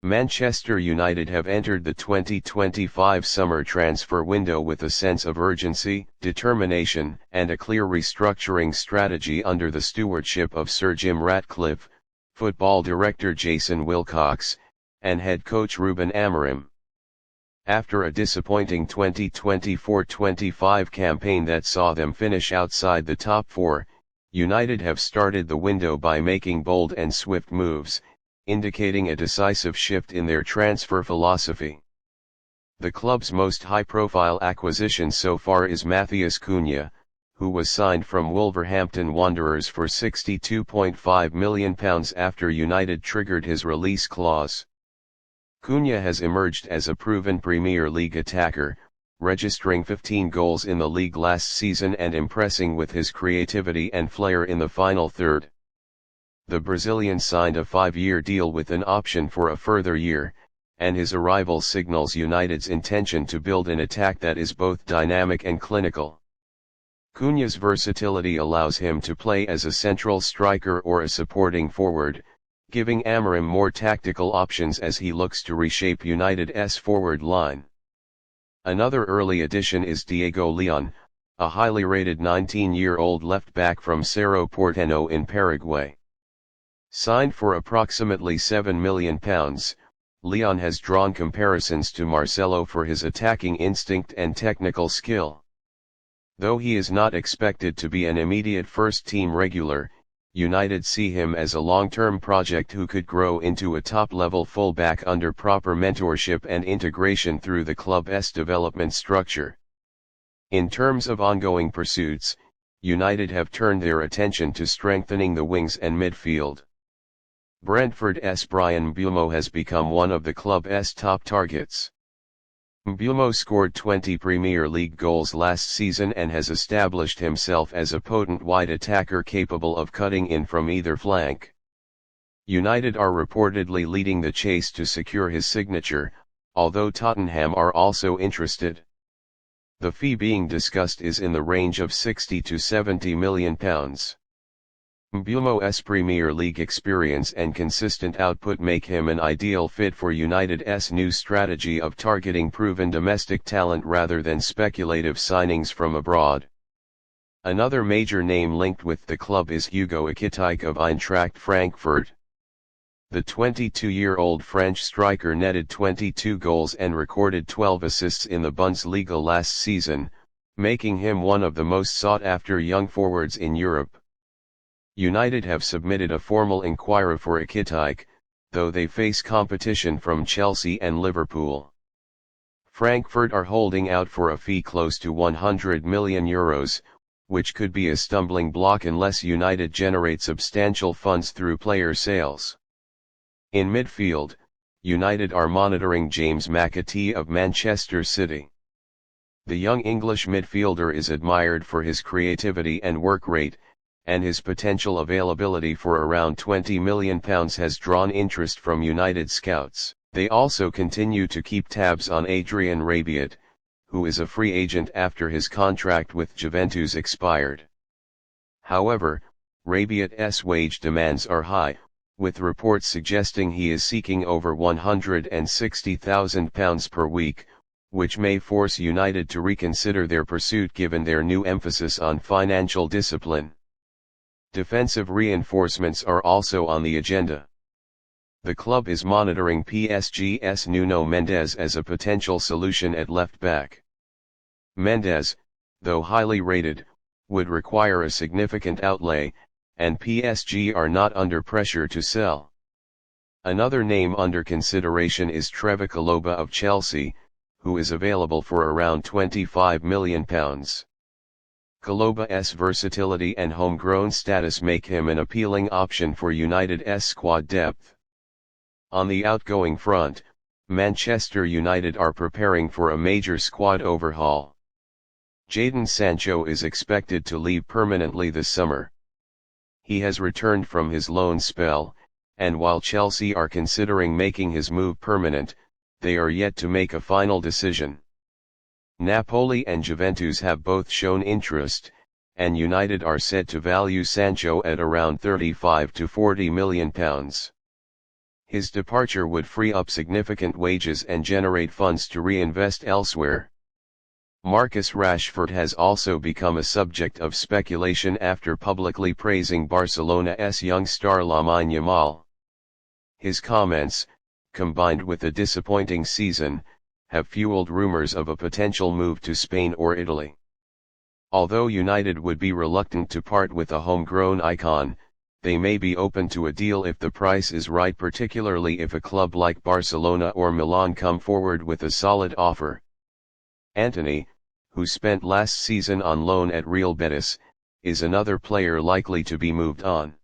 Manchester United have entered the 2025 summer transfer window with a sense of urgency, determination, and a clear restructuring strategy under the stewardship of Sir Jim Ratcliffe, football director Jason Wilcox, and head coach Ruben Amorim. After a disappointing 2024-25 campaign that saw them finish outside the top four, United have started the window by making bold and swift moves, indicating a decisive shift in their transfer philosophy. The club's most high-profile acquisition so far is Matheus Cunha, who was signed from Wolverhampton Wanderers for £62.5 million after United triggered his release clause. Cunha has emerged as a proven Premier League attacker, registering 15 goals in the league last season and impressing with his creativity and flair in the final third. The Brazilian signed a 5-year deal with an option for a further year, and his arrival signals United's intention to build an attack that is both dynamic and clinical. Cunha's versatility allows him to play as a central striker or a supporting forward, giving Amorim more tactical options as he looks to reshape United's forward line. Another early addition is Diego Leon, a highly rated 19-year-old left-back from Cerro Porteño in Paraguay. Signed for approximately £7 million, Leon has drawn comparisons to Marcelo for his attacking instinct and technical skill. Though he is not expected to be an immediate first-team regular, United see him as a long-term project who could grow into a top-level fullback under proper mentorship and integration through the club's development structure. In terms of ongoing pursuits, United have turned their attention to strengthening the wings and midfield. Brentford's Brian Mbeumo has become one of the club's top targets. Mbeumo scored 20 Premier League goals last season and has established himself as a potent wide attacker capable of cutting in from either flank. United are reportedly leading the chase to secure his signature, although Tottenham are also interested. The fee being discussed is in the range of £60 to £70 million. Mbeumo's Premier League experience and consistent output make him an ideal fit for United's new strategy of targeting proven domestic talent rather than speculative signings from abroad. Another major name linked with the club is Hugo Ekitike of Eintracht Frankfurt. The 22-year-old French striker netted 22 goals and recorded 12 assists in the Bundesliga last season, making him one of the most sought-after young forwards in Europe. United have submitted a formal inquiry for Ekitike, though they face competition from Chelsea and Liverpool. Frankfurt are holding out for a fee close to €100 million, which could be a stumbling block unless United generate substantial funds through player sales. In midfield, United are monitoring James McAtee of Manchester City. The young English midfielder is admired for his creativity and work rate, and his potential availability for around £20 million has drawn interest from United scouts. They also continue to keep tabs on Adrien Rabiot, who is a free agent after his contract with Juventus expired. However, Rabiot's wage demands are high, with reports suggesting he is seeking over £160,000 per week, which may force United to reconsider their pursuit given their new emphasis on financial discipline. Defensive reinforcements are also on the agenda. The club is monitoring PSG's Nuno Mendes as a potential solution at left-back. Mendes, though highly rated, would require a significant outlay, and PSG are not under pressure to sell. Another name under consideration is Trevoh Chalobah of Chelsea, who is available for around £25 million. Chalobah's versatility and homegrown status make him an appealing option for United's squad depth. On the outgoing front, Manchester United are preparing for a major squad overhaul. Jadon Sancho is expected to leave permanently this summer. He has returned from his loan spell, and while Chelsea are considering making his move permanent, they are yet to make a final decision. Napoli and Juventus have both shown interest, and United are said to value Sancho at around £35 to £40 million. His departure would free up significant wages and generate funds to reinvest elsewhere. Marcus Rashford has also become a subject of speculation after publicly praising Barcelona's young star Lamine Yamal. His comments, combined with a disappointing season, have fueled rumors of a potential move to Spain or Italy. Although United would be reluctant to part with a homegrown icon, they may be open to a deal if the price is right, particularly if a club like Barcelona or Milan come forward with a solid offer. Antony, who spent last season on loan at Real Betis, is another player likely to be moved on.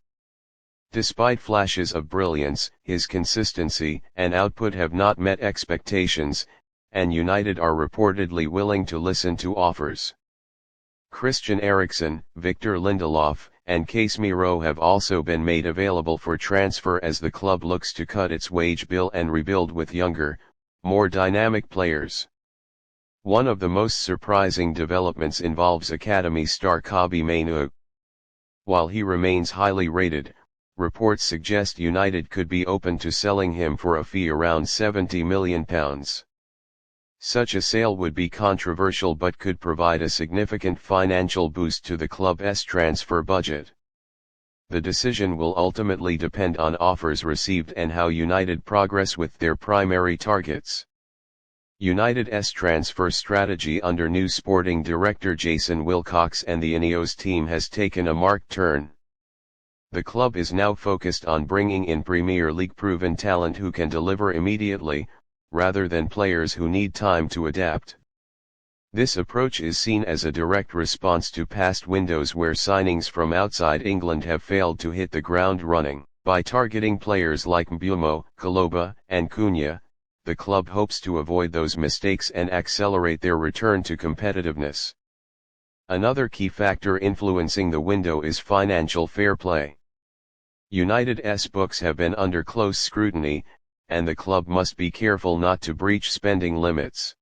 Despite flashes of brilliance, his consistency and output have not met expectations, and United are reportedly willing to listen to offers. Christian Eriksen, Victor Lindelof, and Casemiro have also been made available for transfer as the club looks to cut its wage bill and rebuild with younger, more dynamic players. One of the most surprising developments involves academy star Kobbie Mainoo. While he remains highly rated, reports suggest United could be open to selling him for a fee around £70 million. Such a sale would be controversial but could provide a significant financial boost to the club's transfer budget. The decision will ultimately depend on offers received and how United progress with their primary targets. United's transfer strategy under new sporting director Jason Wilcox and the Ineos team has taken a marked turn. The club is now focused on bringing in Premier League proven talent who can deliver immediately, rather than players who need time to adapt. This approach is seen as a direct response to past windows where signings from outside England have failed to hit the ground running. By targeting players like Mbeumo, Kaloba, and Cunha, the club hopes to avoid those mistakes and accelerate their return to competitiveness. Another key factor influencing the window is financial fair play. United's books have been under close scrutiny, and the club must be careful not to breach spending limits.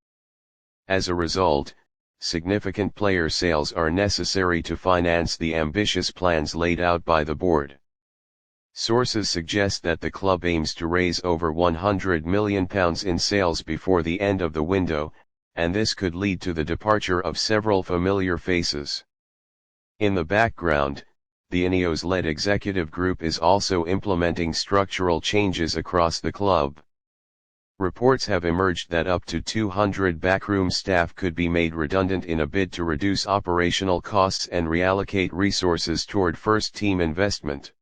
As a result, significant player sales are necessary to finance the ambitious plans laid out by the board. Sources suggest that the club aims to raise over £100 million in sales before the end of the window, and this could lead to the departure of several familiar faces. In the background, the Ineos-led executive group is also implementing structural changes across the club. Reports have emerged that up to 200 backroom staff could be made redundant in a bid to reduce operational costs and reallocate resources toward first-team investment.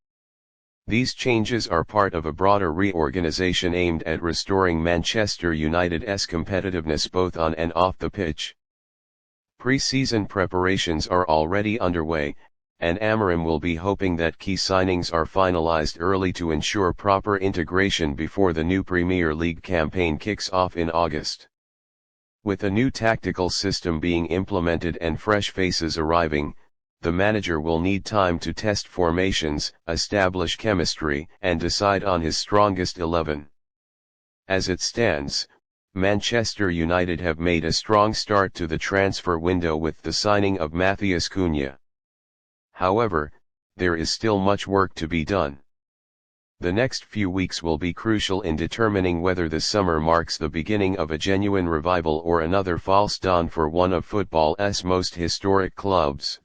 These changes are part of a broader reorganization aimed at restoring Manchester United's competitiveness both on and off the pitch. Pre-season preparations are already underway, and Amorim will be hoping that key signings are finalized early to ensure proper integration before the new Premier League campaign kicks off in August. With a new tactical system being implemented and fresh faces arriving, the manager will need time to test formations, establish chemistry, and decide on his strongest 11. As it stands, Manchester United have made a strong start to the transfer window with the signing of Matheus Cunha. However, there is still much work to be done. The next few weeks will be crucial in determining whether the summer marks the beginning of a genuine revival or another false dawn for one of football's most historic clubs.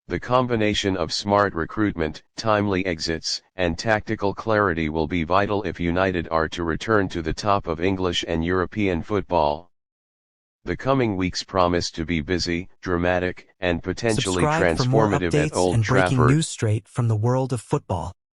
The combination of smart recruitment, timely exits, and tactical clarity will be vital if United are to return to the top of English and European football. The coming weeks promise to be busy, dramatic, and potentially Subscribe for more transformative at updates Old and breaking Trafford. news straight from the world of football.